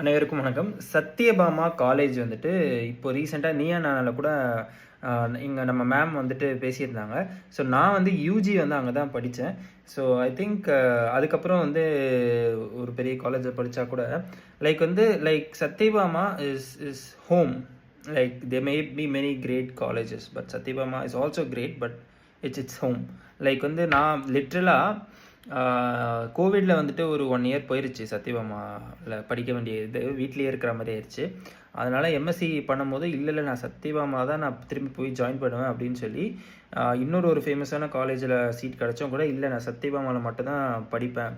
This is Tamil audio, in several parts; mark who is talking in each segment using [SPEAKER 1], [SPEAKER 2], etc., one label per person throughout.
[SPEAKER 1] அனைவருக்கும் வணக்கம். சத்யபாமா காலேஜ் வந்துட்டு இப்போ ரீசெண்டா நீயா நானால கூட இங்க நம்ம மேம் வந்துட்டு பேசியிருந்தாங்க. ஸோ நான் வந்து யூஜி வந்து அங்க தான் படிச்சேன். ஸோ ஐ திங்க் அதுக்கப்புறம் வந்து ஒரு பெரிய காலேஜ்ல படிச்சா கூட Sathyabama is home. there may be many great colleges, but Satyabama is also great, but it's home. வந்து நான் லிட்ரலா கோவிட்ல வந்துட்டு ஒரு 1 இயர் போயிருச்சு சத்யபாமால படிக்க வேண்டிய இது. வீட்லயே இருக்கிற மாதிரி ஆயிருச்சு. அதனால எம்எஸ்சி பண்ணும்போது இல்ல நான் சத்யபாமா தான் நான் திரும்பி போய் ஜாயின் பண்ணுவேன் அப்படின்னு சொல்லி இன்னொரு ஒரு ஃபேமஸான காலேஜில் சீட் கிடச்சும் கூட இல்லை நான் சத்யபாமாவில் மட்டும் தான் படிப்பேன்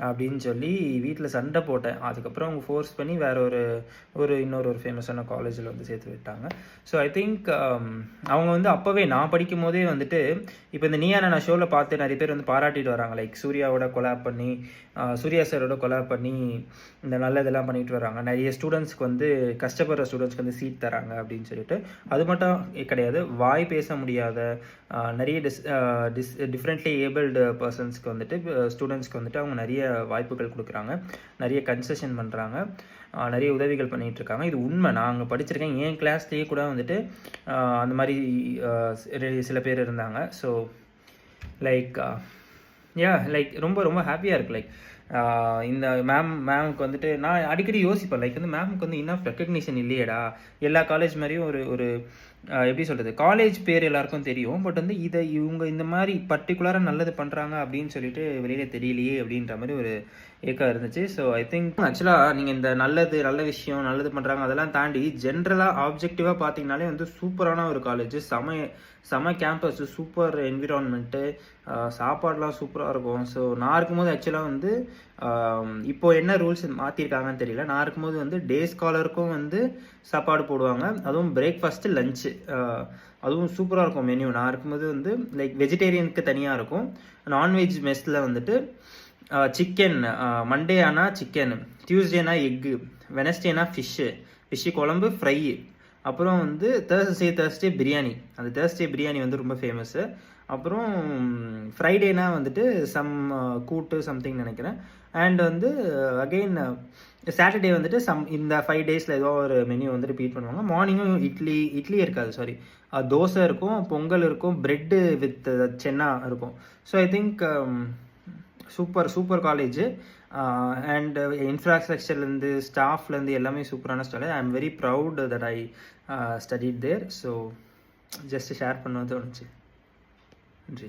[SPEAKER 1] அப்படின்னு சொல்லி வீட்டில் சண்டை போட்டேன். அதுக்கப்புறம் அவங்க ஃபோர்ஸ் பண்ணி வேற இன்னொரு ஃபேமஸான காலேஜில் வந்து சேர்த்து விட்டாங்க. ஸோ ஐ திங்க் அவங்க வந்து அப்போவே நான் படிக்கும் போதே வந்துட்டு இப்போ இந்த நீயா நான் ஷோவில் பார்த்து நிறைய பேர் வந்து பாராட்டிட்டு வராங்க. சூர்யாவோட கொலாப் பண்ணி சூர்யா சாரோட கொலாப் பண்ணி இந்த நல்ல இதெல்லாம் பண்ணிட்டு வராங்க. நிறைய ஸ்டூடெண்ட்ஸ்க்கு வந்து கஷ்டப்படுற ஸ்டூடெண்ட்ஸ்க்கு வந்து சீட் தராங்க அப்படின்னு சொல்லிட்டு. அது மட்டும் கிடையாது, வாய் பேச முடியாத நிறைய டிஃப்ரெண்ட்லி ஏபிள்டு பர்சன்ஸ்க்கு வந்துட்டு ஸ்டூடெண்ட்ஸ்க்கு வந்துட்டு அவங்க நிறைய வாய்ப்புகள் கொடுக்குறாங்க, நிறைய கன்செஷன் பண்ணுறாங்க, நிறைய உதவிகள் பண்ணிகிட்டு இருக்காங்க. இது உண்மை. நான் அங்கே படிச்சிருக்கேன். என் கிளாஸ்லேயே கூட வந்துட்டு அந்த மாதிரி சில பேர் இருந்தாங்க. ஸோ ரொம்ப ரொம்ப ஹாப்பியாக இருக்குது. இந்த மேமுக்கு வந்துட்டு நான் அடிக்கடி யோசிப்பேன், வந்து மேமுக்கு வந்து இன்னும் ரெக்கக்னிஷன் இல்லையடா. எல்லா காலேஜ் மாதிரியும் ஒரு எப்படி சொல்கிறது, காலேஜ் பேர் எல்லாருக்கும் தெரியும், பட் வந்து இவங்க இந்த மாதிரி பர்டிகுலராக நல்லது பண்ணுறாங்க அப்படின்னு சொல்லிட்டு வெளியில் தெரியலையே அப்படின்ற மாதிரி ஒரு ஏக்கம் இருந்துச்சு. ஸோ ஐ திங்க் ஆக்சுவலாக நீங்கள் இந்த நல்ல விஷயம் நல்லது பண்ணுறாங்க அதெல்லாம் தாண்டி ஜென்ரலாக ஆப்ஜெக்டிவாக பார்த்தீங்கனாலே வந்து சூப்பரான ஒரு காலேஜ், செம கேம்பஸ், சூப்பர் என்விரான்மெண்ட்டு, சாப்பாடுலாம் சூப்பராக இருக்கும். ஸோ நான் இருக்கும்போது ஆக்சுவலாக வந்து இப்போ என்ன ரூல்ஸ் மாற்றிருக்காங்கன்னு தெரியல. நான் இருக்கும்போது வந்து டே ஸ்காலருக்கும் வந்து சாப்பாடு போடுவாங்க, அதுவும் பிரேக்ஃபாஸ்ட்டு லஞ்சு, அதுவும் சூப்பராக இருக்கும் மெனு. நான் இருக்கும்போது வந்து வெஜிடேரியனுக்கு தனியாக இருக்கும். நான்வெஜ் மெஸ்ஸில் வந்துட்டு சிக்கன், மண்டே ஆனால் சிக்கன், டியூஸ்டேனா எக்கு, வெனஸ்டேனா ஃபிஷ்ஷு குழம்பு ஃப்ரை, அப்புறம் வந்து தேர்ஸ்டே பிரியாணி. அந்த தேர்ஸ்டே பிரியாணி வந்து ரொம்ப ஃபேமஸ்ஸு. அப்புறம் ஃப்ரைடேனா வந்துட்டு கூட்டு சம்திங் நினைக்கிறேன். அண்ட் வந்து அகெயின் சாட்டர்டே வந்துட்டு இந்த 5 டேஸில் ஏதோ ஒரு மெனு வந்து ரிப்பீட் பண்ணுவாங்க. மார்னிங்கும் இட்லி இருக்காது, தோசை இருக்கும், பொங்கல் இருக்கும், பிரெட்டு வித் சென்னா இருக்கும். So I think super college. And இன்ஃப்ராஸ்ட்ரக்சர்லேருந்து ஸ்டாஃப்லேருந்து எல்லாமே சூப்பரான ஸ்டாலேஜ். I am very proud that I studied there. So just share பண்ண தோணுச்சு. நன்றி.